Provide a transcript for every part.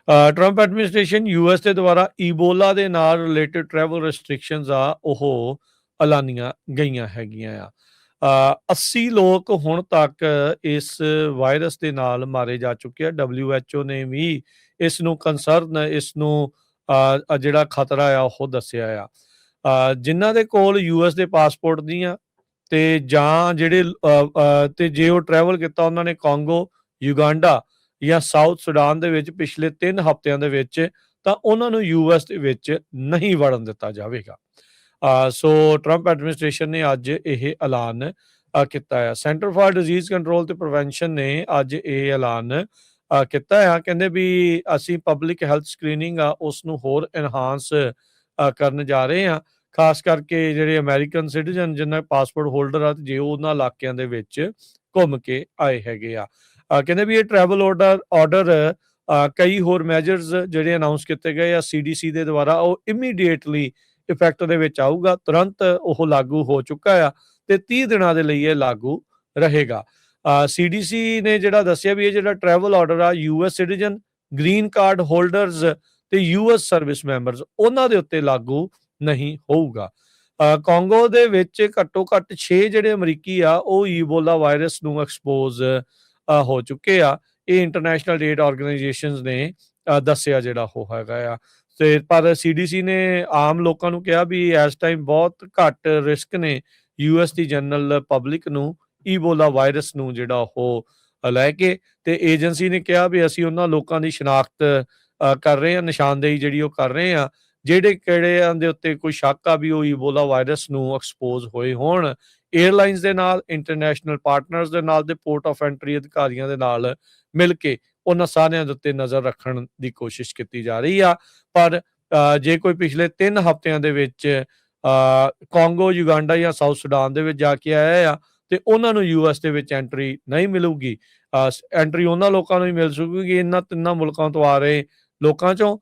Trump administration US ਦੇ ਦੁਆਰਾ Ebola ਦੇ ਨਾਲ ਰਿਲੇਟਡ ਟਰੈਵਲ ਰੈਸਟ੍ਰਿਕਸ਼ਨਸ ਆ ਉਹ ਐਲਾਨੀਆਂ ਗਈਆਂ ਹੈਗੀਆਂ ਆ। 80 ਲੋਕ ਹੁਣ ਤੱਕ ਇਸ ਵਾਇਰਸ ਦੇ ਨਾਲ ਮਾਰੇ ਜਾ ਚੁੱਕੇ ਆ। WHO ਨੇ ਵੀ ਇਸ ਨੂੰ ਕੰਸਰਨ, ਇਸ ਨੂੰ ਜਿਹੜਾ ਖਤਰਾ ਆ ਉਹ ਦੱਸਿਆ ਆ। ਜਿਨ੍ਹਾਂ ਦੇ ਕੋਲ ਯੂਐਸ ਦੇ ਪਾਸਪੋਰਟ ਦੀਆਂ ਤੇ ਜਾਂ ਜਿਹੜੇ ਤੇ ਜੇ ਉਹ ਟਰੈਵਲ ਕੀਤਾ ਉਹਨਾਂ ਨੇ ਕਾਂਗੋ, ਯੂਗਾਂਡਾ ਜਾਂ ਸਾਊਥ ਸੁਡਾਨ ਦੇ ਵਿੱਚ ਪਿਛਲੇ 3 ਹਫ਼ਤਿਆਂ ਦੇ ਵਿੱਚ, ਤਾਂ ਉਹਨਾਂ ਨੂੰ ਯੂਐਸ ਦੇ ਵਿੱਚ ਨਹੀਂ ਵੜਨ ਦਿੱਤਾ ਜਾਵੇਗਾ। ਸੋ ਟਰੰਪ ਐਡਮਿਨਿਸਟ੍ਰੇਸ਼ਨ ਨੇ ਅੱਜ ਇਹ ਐਲਾਨ ਕੀਤਾ ਹੈ। ਸੈਂਟਰ ਫਾਰ ਡਿਜ਼ੀਜ਼ ਕੰਟਰੋਲ ਤੇ ਪ੍ਰੀਵੈਂਸ਼ਨ ਨੇ ਅੱਜ ਇਹ ਐਲਾਨ ਕੀਤਾ ਆ। ਕਹਿੰਦੇ ਵੀ ਅਸੀਂ ਪਬਲਿਕ ਹੈਲਥ ਸਕਰੀਨਿੰਗ ਆ ਉਸ ਨੂੰ ਹੋਰ ਐਨਹਾਂਸ ਕਰਨ ਜਾ ਰਹੇ ਹਾਂ, ਖਾਸ ਕਰਕੇ ਜਿਹੜੇ ਅਮਰੀਕਨ ਸਿਟੀਜ਼ਨ ਜਿਨ੍ਹਾਂ ਪਾਸਪੋਰਟ ਹੋਲਡਰ ਆ, ਜੇ ਉਹਨਾਂ ਇਲਾਕਿਆਂ ਦੇ ਵਿੱਚ ਘੁੰਮ ਕੇ ਆਏ ਹੈਗੇ ਆ। ਕਹਿੰਦੇ ਵੀ ਇਹ ਟਰੈਵਲ ਆਰਡਰ ਕਈ ਹੋਰ ਮੈਜਰਸ ਜਿਹੜੇ ਅਨਾਉਂਸ ਕੀਤੇ ਗਏ ਆ CDC ਦੇ ਦੁਆਰਾ, ਉਹ ਇਮੀਡੀਏਟਲੀ ਇਫੈਕਟ ਦੇ ਵਿੱਚ ਆਊਗਾ। ਤੁਰੰਤ ਉਹ ਲਾਗੂ ਹੋ ਚੁੱਕਾ ਆ ਤੇ 30 ਦਿਨਾਂ ਦੇ ਲਈ ਇਹ ਲਾਗੂ ਰਹੇਗਾ। CDC ਨੇ ਜਿਹੜਾ ਦੱਸਿਆ ਵੀ ਇਹ ਜਿਹੜਾ ਟਰੈਵਲ ਆਰਡਰ ਆ US citizen, green card holders ਤੇ US ਸਰਵਿਸ ਮੈਂਬਰਸ ਉਹਨਾਂ ਦੇ ਉੱਤੇ ਲਾਗੂ ਨਹੀਂ ਹੋਊਗਾ। ਕਾਂਗੋ ਦੇ ਵਿੱਚ ਘੱਟੋ ਘੱਟ 6 ਜਿਹੜੇ ਅਮਰੀਕੀ ਆ ਉਹ ਈਬੋਲਾ ਵਾਇਰਸ ਨੂੰ ਐਕਸਪੋਜ਼ ਹੋ ਚੁੱਕੇ ਆ। ਇਹ ਇੰਟਰਨੈਸ਼ਨਲ ਏਡ ਆਰਗੇਨਾਈਜੇਸ਼ਨਸ ਨੇ ਦੱਸਿਆ ਜਿਹੜਾ ਉਹ ਹੈਗਾ ਆ। ਤੇ ਪਰ CDC ਨੇ ਆਮ ਲੋਕਾਂ ਨੂੰ ਕਿਹਾ ਵੀ ਇਸ ਟਾਈਮ ਬਹੁਤ ਘੱਟ ਰਿਸਕ ਨੇ US ਦੀ ਜਨਰਲ ਪਬਲਿਕ ਨੂੰ ਈਬੋਲਾ ਵਾਇਰਸ ਨੂੰ ਜਿਹੜਾ ਉਹ ਲੈ ਕੇ, ਤੇ ਏਜੰਸੀ ਨੇ ਕਿਹਾ ਵੀ ਅਸੀਂ ਉਹਨਾਂ ਲੋਕਾਂ ਦੀ ਸ਼ਨਾਖਤ ਕਰ ਰਹੇ ਹਾਂ, ਨਿਸ਼ਾਨਦੇਹੀ ਜਿਹੜੀ ਉਹ ਕਰ ਰਹੇ ਹਾਂ ਜਿਹੜੇ ਕਿਹੜਿਆਂ ਦੇ ਉੱਤੇ ਕੋਈ ਸ਼ੱਕ ਆ ਵੀ ਉਹ ਈਬੋਲਾ ਵਾਇਰਸ ਨੂੰ ਐਕਸਪੋਜ਼ ਹੋਏ ਹੋਣ। ਏਅਰਲਾਈਨਸ ਦੇ ਨਾਲ, ਇੰਟਰਨੈਸ਼ਨਲ ਪਾਰਟਨਰਸ ਦੇ ਨਾਲ ਤੇ ਪੋਰਟ ਆਫ ਐਂਟਰੀ ਅਧਿਕਾਰੀਆਂ ਦੇ ਨਾਲ ਮਿਲ ਕੇ ਉਹਨਾਂ ਸਾਰਿਆਂ ਦੇ ਉੱਤੇ ਨਜ਼ਰ ਰੱਖਣ ਦੀ ਕੋਸ਼ਿਸ਼ ਕੀਤੀ ਜਾ ਰਹੀ ਆ। ਪਰ ਜੇ ਕੋਈ ਪਿਛਲੇ 3 ਹਫ਼ਤਿਆਂ ਦੇ ਵਿੱਚ ਕਾਂਗੋ, ਯੂਗਾਂਡਾ ਜਾਂ ਸਾਊਥ ਸੁਡਾਨ ਦੇ ਵਿੱਚ ਜਾ ਕੇ ਆਇਆ ਆ ਤੇ ਉਹਨਾਂ ਨੂੰ US ਦੇ ਵਿੱਚ ਐਂਟਰੀ ਨਹੀਂ ਮਿਲੂਗੀ। ਐਂਟਰੀ ਉਹਨਾਂ ਲੋਕਾਂ ਨੂੰ ਹੀ ਮਿਲ ਸਕੂਗੀ ਇਹਨਾਂ 3 ਮੁਲਕਾਂ ਤੋਂ ਆ ਰਹੇ ਲੋਕਾਂ ਚੋਂ,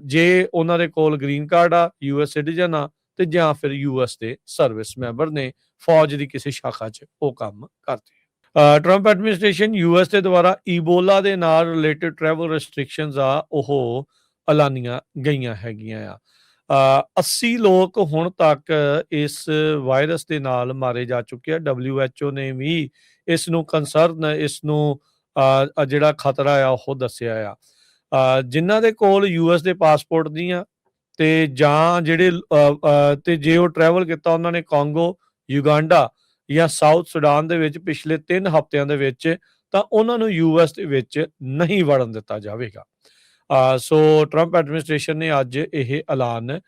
ਜੇ ਉਹਨਾਂ ਦੇ ਕੋਲ ਗ੍ਰੀਨ ਕਾਰਡ ਆ, US ਸਿਟੀਜ਼ਨ ਆ ਤੇ ਜਾਂ ਫਿਰ US ਦੇ ਸਰਵਿਸ ਮੈਂਬਰ ਨੇ, ਫੌਜ ਦੀ ਕਿਸੇ ਸ਼ਾਖਾ 'ਚ ਉਹ ਕੰਮ ਕਰਦੇ। ਟਰੰਪ ਐਡਮਿਨਿਸਟ੍ਰੇਸ਼ਨ US ਦੇ ਦੁਆਰਾ ਈਬੋਲਾ ਦੇ ਨਾਲ ਰਿਲੇਟਡ ਟਰੈਵਲ ਰੈਸਟ੍ਰਿਕਸ਼ਨਸ ਆ ਉਹ ਐਲਾਨੀਆਂ ਗਈਆਂ ਹੈਗੀਆਂ ਆ। 80 ਲੋਕ ਹੁਣ ਤੱਕ ਇਸ ਵਾਇਰਸ ਦੇ ਨਾਲ ਮਾਰੇ ਜਾ ਚੁੱਕੇ ਆ। WHO ਨੇ ਵੀ ਇਸ ਨੂੰ ਕੰਸਰਨ, ਇਸ ਨੂੰ ਜਿਹੜਾ ਖਤਰਾ ਆ ਉਹ ਦੱਸਿਆ ਆ। ਜਿਨ੍ਹਾਂ ਦੇ ਕੋਲ US ਦੇ ਪਾਸਪੋਰਟ ਦੀਆਂ ਤੇ ਜਾਂ ਜਿਹੜੇ ਤੇ ਜੇ ਉਹ ਟਰੈਵਲ ਕੀਤਾ ਉਹਨਾਂ ਨੇ ਕਾਂਗੋ, ਯੂਗਾਂਡਾ ਜਾਂ ਸਾਊਥ ਸੁਡਾਨ ਦੇ ਵਿੱਚ ਪਿਛਲੇ 3 ਹਫ਼ਤਿਆਂ ਦੇ ਵਿੱਚ, ਤਾਂ ਉਹਨਾਂ ਨੂੰ US ਦੇ ਵਿੱਚ ਨਹੀਂ ਵੜਨ ਦਿੱਤਾ ਜਾਵੇਗਾ। ਸੋ ਟਰੰਪ ਐਡਮਿਨਿਸਟ੍ਰੇਸ਼ਨ ਨੇ ਅੱਜ ਇਹ ਐਲਾਨ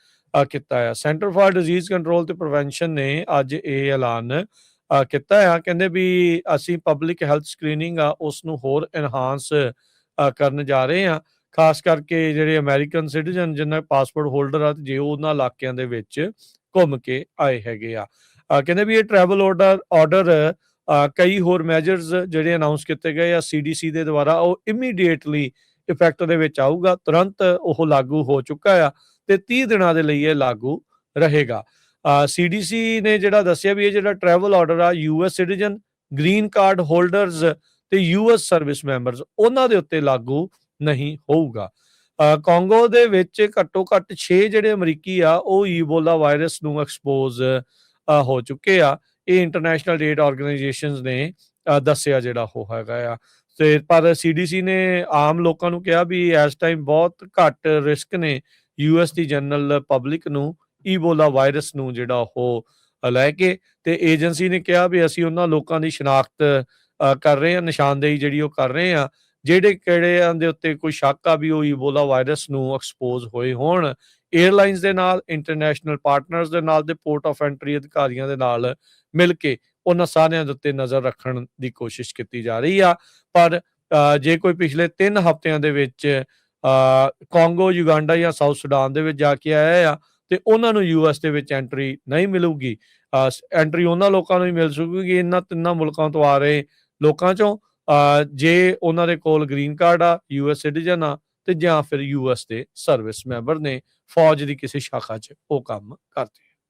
ਕੀਤਾ ਹੈ। ਸੈਂਟਰ ਫਾਰ ਡਿਜ਼ੀਜ਼ ਕੰਟਰੋਲ ਤੇ ਪ੍ਰੀਵੈਂਸ਼ਨ ਨੇ ਅੱਜ ਇਹ ਐਲਾਨ ਕੀਤਾ ਆ। ਕਹਿੰਦੇ ਵੀ ਅਸੀਂ ਪਬਲਿਕ ਹੈਲਥ ਸਕਰੀਨਿੰਗ ਆ ਉਸ ਨੂੰ ਹੋਰ ਐਨਹਾਂਸ ਕਰਨ ਜਾ ਰਹੇ ਹਾਂ, ਖਾਸ ਕਰਕੇ ਜਿਹੜੇ ਅਮਰੀਕਨ ਸਿਟੀਜ਼ਨ ਜਿਨ੍ਹਾਂ ਪਾਸਪੋਰਟ ਹੋਲਡਰ ਆ, ਜੇ ਉਹਨਾਂ ਇਲਾਕਿਆਂ ਦੇ ਵਿੱਚ ਘੁੰਮ ਕੇ ਆਏ ਹੈਗੇ ਆ। ਕਹਿੰਦੇ ਵੀ ਇਹ ਟਰੈਵਲ ਆਰਡਰ ਕਈ ਹੋਰ ਮੈਜਰਸ ਜਿਹੜੇ ਅਨਾਉਂਸ ਕੀਤੇ ਗਏ ਆ CDC ਦੇ ਦੁਆਰਾ, ਉਹ ਇਮੀਡੀਏਟਲੀ ਇਫੈਕਟ ਦੇ ਵਿੱਚ ਆਊਗਾ। ਤੁਰੰਤ ਉਹ ਲਾਗੂ ਹੋ ਚੁੱਕਾ ਆ ਤੇ 30 ਦਿਨਾਂ ਦੇ ਲਈ ਇਹ ਲਾਗੂ ਰਹੇਗਾ। CDC ਨੇ ਜਿਹੜਾ ਦੱਸਿਆ ਵੀ ਇਹ ਜਿਹੜਾ ਟਰੈਵਲ ਆਰਡਰ ਆ US citizen, green card holders ਤੇ US ਸਰਵਿਸ ਮੈਂਬਰਸ ਉਹਨਾਂ ਦੇ ਉੱਤੇ ਲਾਗੂ ਨਹੀਂ ਹੋਊਗਾ। ਕਾਂਗੋ ਦੇ ਵਿੱਚ ਘੱਟੋ ਘੱਟ 6 ਜਿਹੜੇ ਅਮਰੀਕੀ ਆ ਉਹ ਈਬੋਲਾ ਵਾਇਰਸ ਨੂੰ ਐਕਸਪੋਜ਼ ਹੋ ਚੁੱਕੇ ਆ। ਇਹ ਇੰਟਰਨੈਸ਼ਨਲ ਏਡ ਆਰਗੇਨਾਈਜੇਸ਼ਨਸ ਨੇ ਦੱਸਿਆ ਜਿਹੜਾ ਉਹ ਹੈਗਾ ਆ। ਤੇ ਪਰ CDC ਨੇ ਆਮ ਲੋਕਾਂ ਨੂੰ ਕਿਹਾ ਵੀ ਇਸ ਟਾਈਮ ਬਹੁਤ ਘੱਟ ਰਿਸਕ ਨੇ US ਦੀ ਜਨਰਲ ਪਬਲਿਕ ਨੂੰ ਈਬੋਲਾ ਵਾਇਰਸ ਨੂੰ ਜਿਹੜਾ ਉਹ ਲੈ ਕੇ, ਤੇ ਏਜੰਸੀ ਨੇ ਕਿਹਾ ਵੀ ਅਸੀਂ ਉਹਨਾਂ ਲੋਕਾਂ ਦੀ ਸ਼ਨਾਖਤ ਕਰ ਰਹੇ ਹਾਂ, ਨਿਸ਼ਾਨਦੇਹੀ ਜਿਹੜੀ ਉਹ ਕਰ ਰਹੇ ਹਾਂ ਜਿਹੜੇ ਕਿਹੜਿਆਂ ਦੇ ਉੱਤੇ ਕੋਈ ਸ਼ੱਕ ਆ ਵੀ ਉਹ ਈਬੋਲਾ ਵਾਇਰਸ ਨੂੰ ਐਕਸਪੋਜ਼ ਹੋਏ ਹੋਣ। ਏਅਰਲਾਈਨਸ ਦੇ ਨਾਲ, ਇੰਟਰਨੈਸ਼ਨਲ ਪਾਰਟਨਰਸ ਦੇ ਨਾਲ ਤੇ ਪੋਰਟ ਆਫ ਐਂਟਰੀ ਅਧਿਕਾਰੀਆਂ ਦੇ ਨਾਲ ਮਿਲ ਕੇ ਉਹਨਾਂ ਸਾਰਿਆਂ ਦੇ ਉੱਤੇ ਨਜ਼ਰ ਰੱਖਣ ਦੀ ਕੋਸ਼ਿਸ਼ ਕੀਤੀ ਜਾ ਰਹੀ ਆ। ਪਰ ਜੇ ਕੋਈ ਪਿਛਲੇ 3 ਹਫ਼ਤਿਆਂ ਦੇ ਵਿੱਚ ਕਾਂਗੋ, ਯੂਗਾਂਡਾ ਜਾਂ ਸਾਊਥ ਸੁਡਾਨ ਦੇ ਵਿੱਚ ਜਾ ਕੇ ਆਇਆ ਆ ਤੇ ਉਹਨਾਂ ਨੂੰ US ਦੇ ਵਿੱਚ ਐਂਟਰੀ ਨਹੀਂ ਮਿਲੂਗੀ। ਐਂਟਰੀ ਉਹਨਾਂ ਲੋਕਾਂ ਨੂੰ ਹੀ ਮਿਲ ਸਕੂਗੀ ਇਹਨਾਂ 3 ਮੁਲਕਾਂ ਤੋਂ ਆ ਰਹੇ ਲੋਕਾਂ ਚੋਂ, ਜੇ ਉਹਨਾਂ ਦੇ ਕੋਲ ਗ੍ਰੀਨ ਕਾਰਡ ਆ, US ਸਿਟੀਜ਼ਨ ਆ ਤੇ ਜਾਂ ਫਿਰ US ਦੇ ਸਰਵਿਸ ਮੈਂਬਰ ਨੇ, ਫੌਜ ਦੀ ਕਿਸੇ ਸ਼ਾਖਾ 'ਚ ਉਹ ਕੰਮ ਕਰਦੇ।